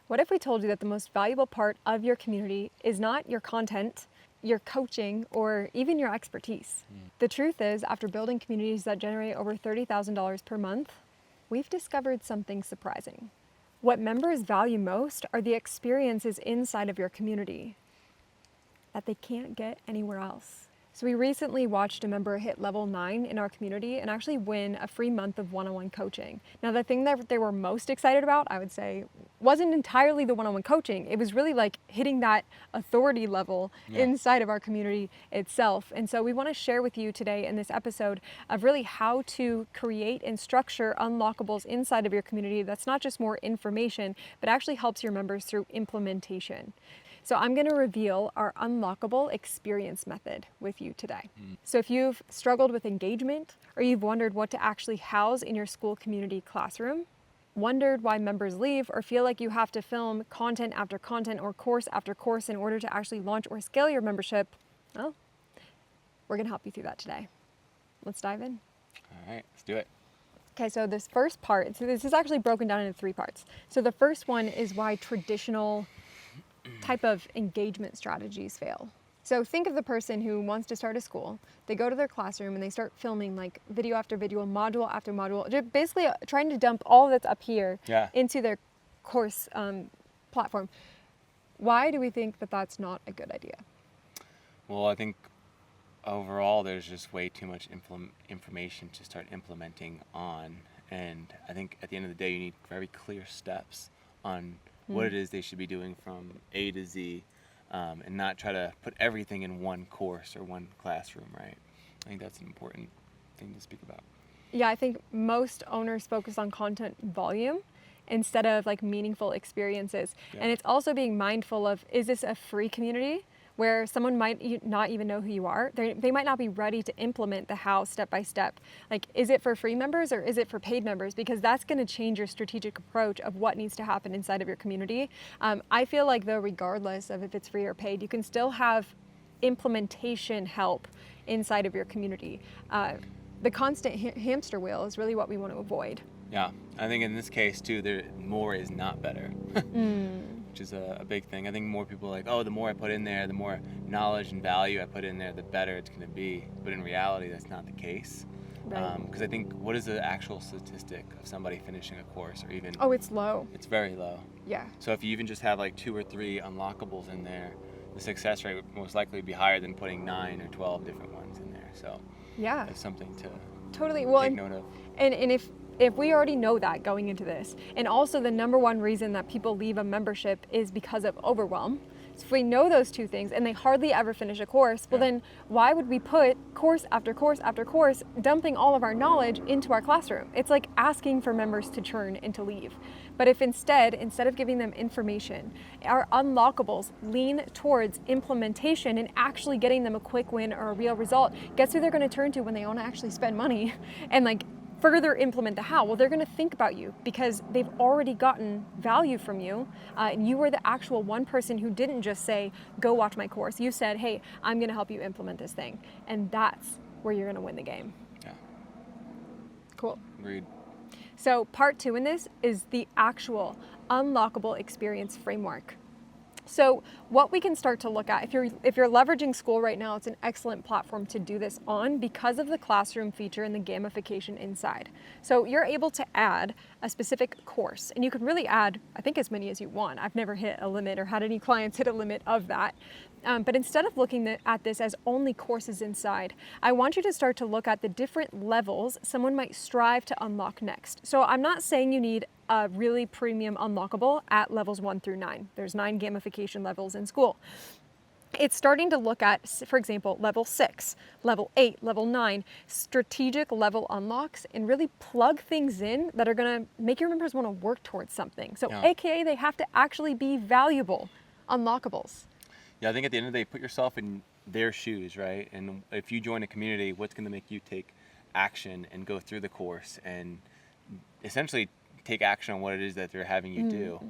What if we told you that the most valuable part of your community is not your content, your coaching, or even your expertise? The truth is, after building communities that generate over $30,000 per month, we've discovered something surprising. What members value most are the experiences inside of your community that they can't get anywhere else. So we recently watched a member hit level 9 in our community and actually win a free month of one-on-one coaching. Now, the thing that they were most excited about, I would say, wasn't entirely the one-on-one coaching. It was really like hitting that authority level inside of our community itself. And so we want to share with you today in this episode of really how to create and structure unlockables inside of your community that's not just more information, but actually helps your members through implementation. So I'm going to reveal our Unlockable Experience method with you today. So if you've struggled with engagement, or you've wondered what to actually house in your school community classroom, wondered why members leave, or feel like you have to film content after content or course after course in order to actually launch or scale your membership, well, we're going to help you through that today. Let's dive in. All right, let's do it. Okay, so this first part, so this is actually broken down into 3 parts. So the first one is why traditional type of engagement strategies fail. So think of the person who wants to start a school. They go to their classroom and they start filming like video after video, module after module, just basically trying to dump all that's up here into their course platform. Why do we think that that's not a good idea? Well, I think overall there's just way too much information to start implementing on. And I think at the end of the day, you need very clear steps on what it is they should be doing from A to Z, and not try to put everything in one course or one classroom, right? I think that's an important thing to speak about. Yeah, I think most owners focus on content volume instead of like meaningful experiences. And it's also being mindful of, is this a free community where someone might not even know who you are? They might not be ready to implement the how step by step. Like, is it for free members or is it for paid members? Because that's going to change your strategic approach of what needs to happen inside of your community. I feel like though, regardless of if it's free or paid, you can still have implementation help inside of your community. The constant hamster wheel is really what we want to avoid. Yeah, I think in this case too, more is not better. Which is a big thing. I think more people are like, oh, the more I put in there, the more knowledge and value I put in there, the better it's going to be. But in reality, that's not the case. Right. Because I think, what is the actual statistic of somebody finishing a course or even... Oh, it's low. It's very low. Yeah. So if you even just have like 2 or 3 unlockables in there, the success rate would most likely be higher than putting 9 or 12 different ones in there. So yeah, that's something to take note of. And if we already know that going into this, and also the number one reason that people leave a membership is because of overwhelm. So if we know those 2 things and they hardly ever finish a course, well then why would we put course after course after course, dumping all of our knowledge into our classroom? It's like asking for members to churn and to leave. But if instead of giving them information, our unlockables lean towards implementation and actually getting them a quick win or a real result, guess who they're going to turn to when they want to actually spend money and like further implement the how? Well, they're going to think about you because they've already gotten value from you. And you were the actual one person who didn't just say, go watch my course. You said, hey, I'm going to help you implement this thing. And that's where you're going to win the game. Yeah. Cool. Agreed. So part 2 in this is the actual Unlockable Experience Framework. So what we can start to look at, if you're leveraging school right now, it's an excellent platform to do this on because of the classroom feature and the gamification inside. So you're able to add a specific course, and you can really add, I think, as many as you want. I've never hit a limit or had any clients hit a limit of that. But instead of looking at this as only courses inside, I want you to start to look at the different levels someone might strive to unlock next. So I'm not saying you need a really premium unlockable at levels 1 through 9. There's 9 gamification levels in school. It's starting to look at, for example, level 6, level 8, level 9, strategic level unlocks, and really plug things in that are going to make your members want to work towards something. So AKA, they have to actually be valuable unlockables. Yeah, I think at the end of the day, put yourself in their shoes, right? And if you join a community, what's going to make you take action and go through the course and essentially take action on what it is that they're having you do?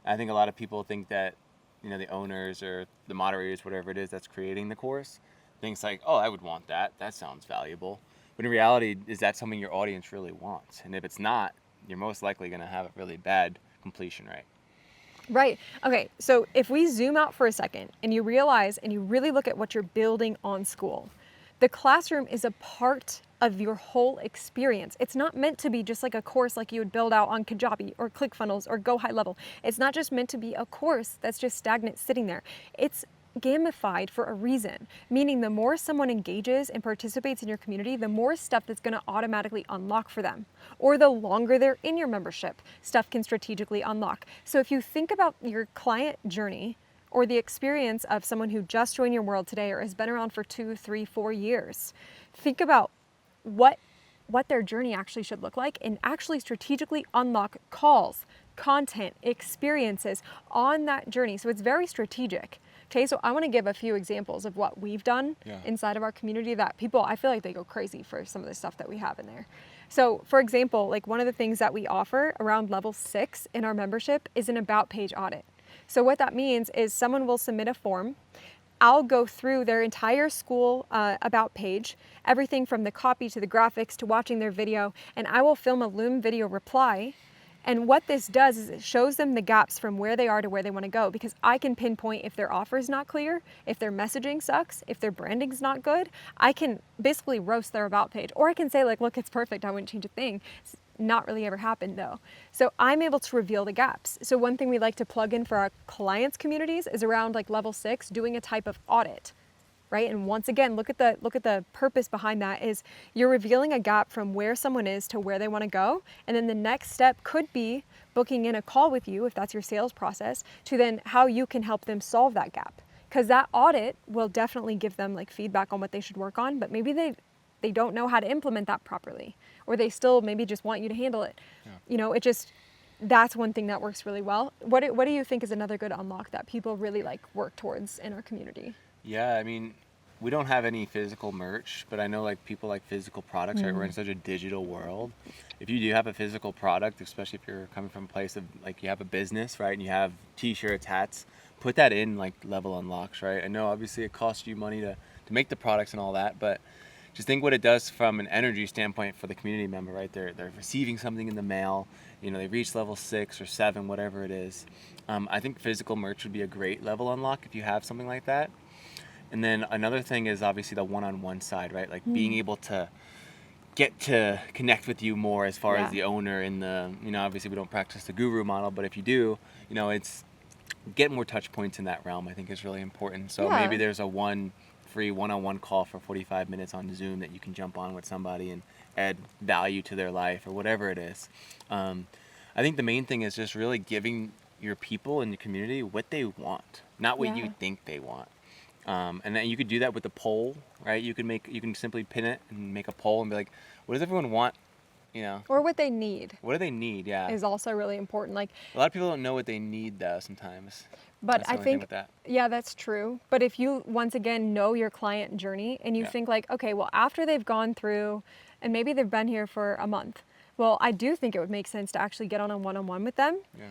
I think a lot of people think that, you know, the owners or the moderators, whatever it is that's creating the course, thinks like, oh, I would want that. That sounds valuable. But in reality, is that something your audience really wants? And if it's not, you're most likely going to have a really bad completion rate. Right. Okay. So if we zoom out for a second and you realize and you really look at what you're building on school, the classroom is a part of your whole experience. It's not meant to be just like a course like you would build out on Kajabi or ClickFunnels or Go High Level. It's not just meant to be a course that's just stagnant sitting there. It's gamified for a reason, meaning the more someone engages and participates in your community, the more stuff that's going to automatically unlock for them. Or the longer they're in your membership, stuff can strategically unlock. So if you think about your client journey or the experience of someone who just joined your world today or has been around for 2, 3, 4 years, think about what their journey actually should look like and actually strategically unlock calls, content, experiences on that journey. So it's very strategic. Okay, so I want to give a few examples of what we've done inside of our community that people, I feel like they go crazy for some of the stuff that we have in there. So for example, like one of the things that we offer around level 6 in our membership is an about page audit. So what that means is someone will submit a form. I'll go through their entire school about page, everything from the copy to the graphics to watching their video, and I will film a Loom video reply. And what this does is it shows them the gaps from where they are to where they want to go, because I can pinpoint if their offer is not clear, if their messaging sucks, if their branding's not good. I can basically roast their about page, or I can say like, look, it's perfect, I wouldn't change a thing. It's not really ever happened though. So I'm able to reveal the gaps. So one thing we like to plug in for our clients' communities is around like level 6, doing a type of audit. Right? And once again, look at the purpose behind that is you're revealing a gap from where someone is to where they want to go. And then the next step could be booking in a call with you, if that's your sales process, to then how you can help them solve that gap. Because that audit will definitely give them like feedback on what they should work on, but maybe they don't know how to implement that properly, or they still maybe just want you to handle it. Yeah. You know, that's one thing that works really well. What do you think is another good unlock that people really like work towards in our community? Yeah, I mean, we don't have any physical merch, but I know like people like physical products, right? We're in such a digital world. If you do have a physical product, especially if you're coming from a place of like you have a business, right? And you have t-shirts, hats, put that in like level unlocks, right? I know obviously it costs you money to make the products and all that, but just think what it does from an energy standpoint for the community member, right? They're receiving something in the mail, you know, they reach level 6 or 7, whatever it is. I think physical merch would be a great level unlock if you have something like that. And then another thing is obviously the one-on-one side, right? Like being able to get to connect with you more as far as the owner and the, you know, obviously we don't practice the guru model, but if you do, you know, it's get more touch points in that realm, I think is really important. So maybe there's a free one-on-one call for 45 minutes on Zoom that you can jump on with somebody and add value to their life or whatever it is. I think the main thing is just really giving your people in your community what they want, not what you think they want. And then you could do that with the poll, right? You can simply pin it and make a poll and be like, what does everyone want? You know, or what they need. What do they need? Yeah, is also really important. Like a lot of people don't know what they need though sometimes. But I think, yeah, that's true. But if you once again know your client journey and you think like, okay, well, after they've gone through, and maybe they've been here for a month, well, I do think it would make sense to actually get on a one-on-one with them. Yeah.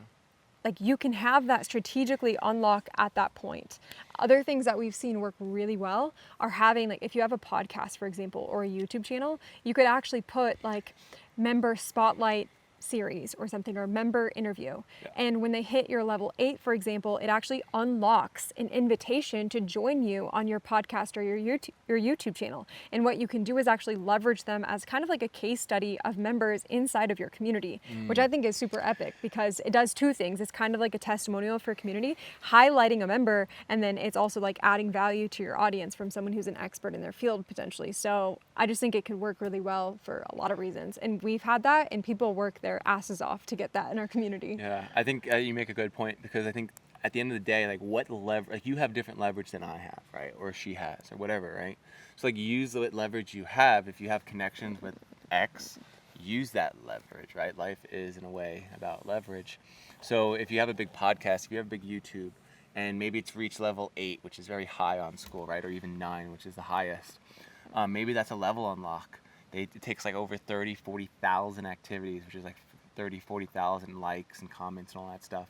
Like you can have that strategically unlock at that point. Other things that we've seen work really well are having, like if you have a podcast, for example, or a YouTube channel, you could actually put like member spotlight series or something, or member interview. Yeah. And when they hit your level 8, for example, it actually unlocks an invitation to join you on your podcast or your YouTube channel. And what you can do is actually leverage them as kind of like a case study of members inside of your community, which I think is super epic because it does two things. It's kind of like a testimonial for a community, highlighting a member, and then it's also like adding value to your audience from someone who's an expert in their field potentially. So I just think it could work really well for a lot of reasons. And we've had that, and people work their asses off to get that in our community. Yeah, I think you make a good point, because I think at the end of the day, like what leverage, like you have different leverage than I have, right? Or she has, or whatever, right? So like use the leverage you have. If you have connections with X, use that leverage, right? Life is in a way about leverage. So if you have a big podcast, if you have a big YouTube, and maybe it's reached level 8, which is very high on school, right? Or even 9, which is the highest. Maybe that's a level unlock. It takes like over 40,000 activities, which is like 40,000 likes and comments and all that stuff.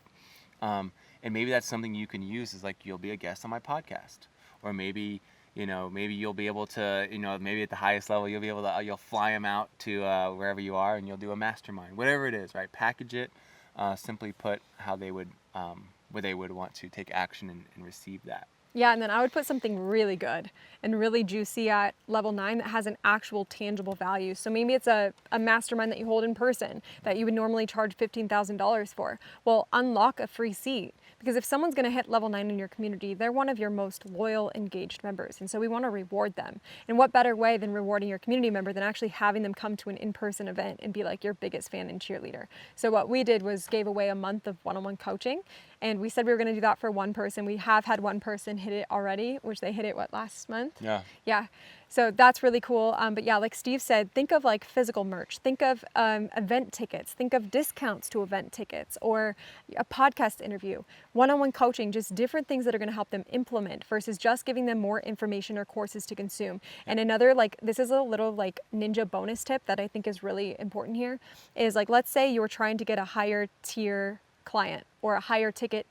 And maybe that's something you can use, is like, you'll be a guest on my podcast. Or maybe, maybe you'll be able to, maybe at the highest level, you'll fly them out to wherever you are, and you'll do a mastermind, whatever it is, right? Package it, simply put how they would where they would want to take action and receive that. Yeah, and then I would put something really good and really juicy at level 9 that has an actual tangible value. So maybe it's a mastermind that you hold in person that you would normally charge $15,000 for. Well, unlock a free seat, because if someone's going to hit level 9 in your community, they're one of your most loyal, engaged members. And so we want to reward them. And what better way than rewarding your community member than actually having them come to an in-person event and be like your biggest fan and cheerleader? So what we did was gave away a month of one-on-one coaching. And we said we were going to do that for one person. We have had one person hit it already, which they hit it, last month? Yeah. Yeah. So that's really cool. But yeah, like Steve said, think of like physical merch. Think of event tickets. Think of discounts to event tickets, or a podcast interview, one-on-one coaching, just different things that are going to help them implement versus just giving them more information or courses to consume. And another, like, this is a little like ninja bonus tip that I think is really important here is, like, let's say you were trying to get a higher tier client or a higher ticket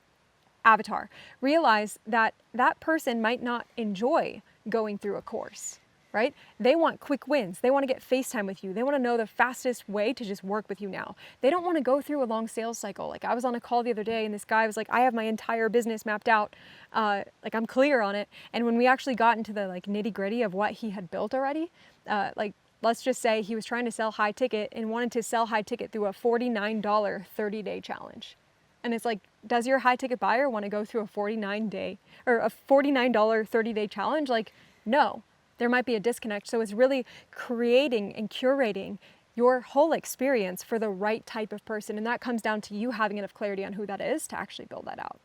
avatar. Realize that that person might not enjoy going through a course, right? They want quick wins. They want to get FaceTime with you. They want to know the fastest way to just work with you now. They don't want to go through a long sales cycle. Like, I was on a call the other day and this guy was like, I have my entire business mapped out. Like, I'm clear on it. And when we actually got into the like nitty gritty of what he had built already, like, let's just say he was trying to sell high ticket and wanted to sell high ticket through a $49 30-day challenge. And it's like, does your high ticket buyer want to go through a $49 30-day challenge? Like, no, there might be a disconnect. So it's really creating and curating your whole experience for the right type of person. And that comes down to you having enough clarity on who that is to actually build that out.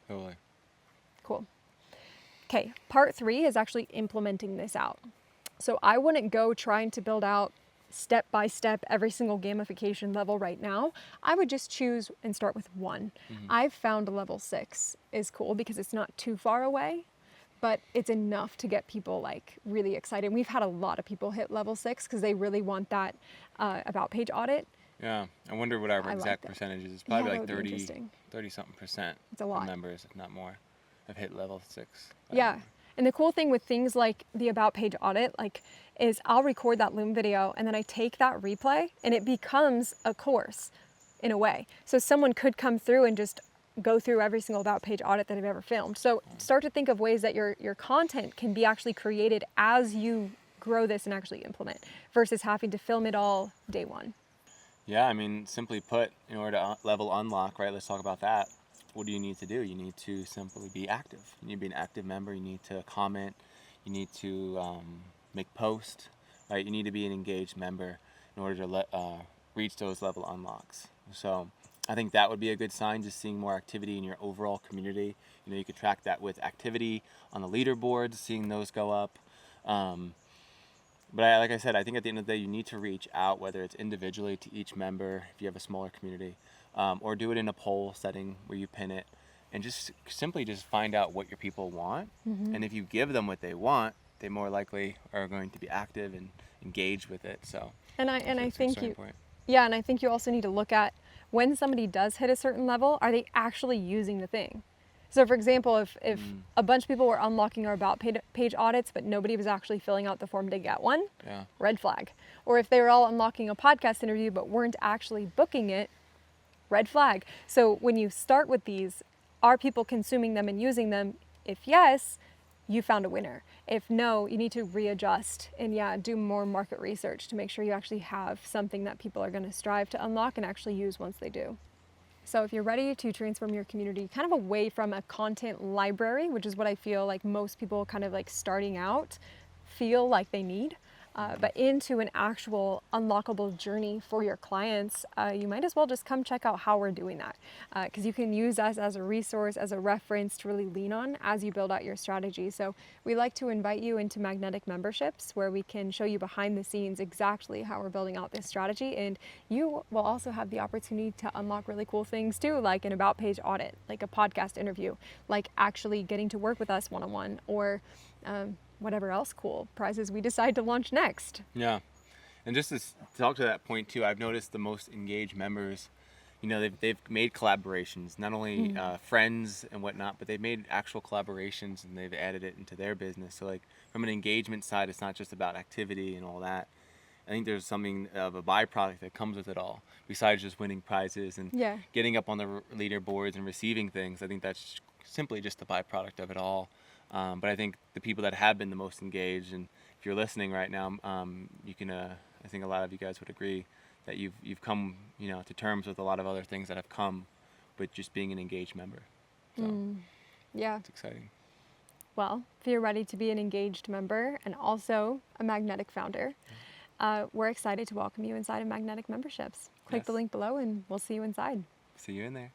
Totally. Cool. Okay, part 3 is actually implementing this out. So I wouldn't go trying to build out step by step every single gamification level right now. I would just choose and start with one. I've found a level 6 is cool because it's not too far away, but it's enough to get people like really excited. We've had a lot of people hit level 6 because they really want that about page audit. Yeah, I wonder what our exact percentage is. It's probably like 30 something percent it's a lot. of members, if not more, have hit level 6. Yeah. And the cool thing with things like the about page audit, like, is I'll record that Loom video and then I take that replay and it becomes a course in a way. So someone could come through and just go through every single about page audit that I've ever filmed. So start to think of ways that your content can be actually created as you grow this and actually implement versus having to film it all day one. Yeah, I mean, simply put, in order to level unlock, right, let's talk about that. What do you need to do? You need to simply be active. You need to be an active member. You need to comment. You need to make posts, right? You need to be an engaged member in order to reach those level unlocks. So I think that would be a good sign, just seeing more activity in your overall community. You know, you could track that with activity on the leaderboards, seeing those go up. But like I said, I think at the end of the day, you need to reach out, whether it's individually to each member, if you have a smaller community, or do it in a poll setting where you pin it, and just simply just find out what your people want. And if you give them what they want, they more likely are going to be active and engaged with it. So, and I think you also need to look at when somebody does hit a certain level, are they actually using the thing? So for example, if a bunch of people were unlocking our about page audits, but nobody was actually filling out the form to get one, red flag. Or if they were all unlocking a podcast interview, but weren't actually booking it, red flag. So when you start with these, are people consuming them and using them? If yes, you found a winner. If no, you need to readjust and do more market research to make sure you actually have something that people are going to strive to unlock and actually use once they do. So if you're ready to transform your community kind of away from a content library, which is what I feel like most people kind of like starting out feel like they need, but into an actual unlockable journey for your clients, you might as well just come check out how we're doing that. Because you can use us as a resource, as a reference to really lean on as you build out your strategy. So we like to invite you into magnetic memberships where we can show you behind the scenes exactly how we're building out this strategy. And you will also have the opportunity to unlock really cool things too, like an about page audit, like a podcast interview, like actually getting to work with us one-on-one, or whatever else cool prizes we decide to launch next. Yeah. And just to talk to that point too, I've noticed the most engaged members, you know, they've made collaborations, not only friends and whatnot, but they've made actual collaborations and they've added it into their business. So like from an engagement side, it's not just about activity and all that. I think there's something of a byproduct that comes with it all, besides just winning prizes and Yeah. getting up on the leaderboards and receiving things. I think that's simply just a byproduct of it all. But I think the people that have been the most engaged, and if you're listening right now, you can. I think a lot of you guys would agree that you've come, to terms with a lot of other things that have come with just being an engaged member. So Yeah. it's exciting. Well, if you're ready to be an engaged member and also a Magnetic founder, we're excited to welcome you inside of Magnetic Memberships. Click the Yes. link below and we'll see you inside. See you in there.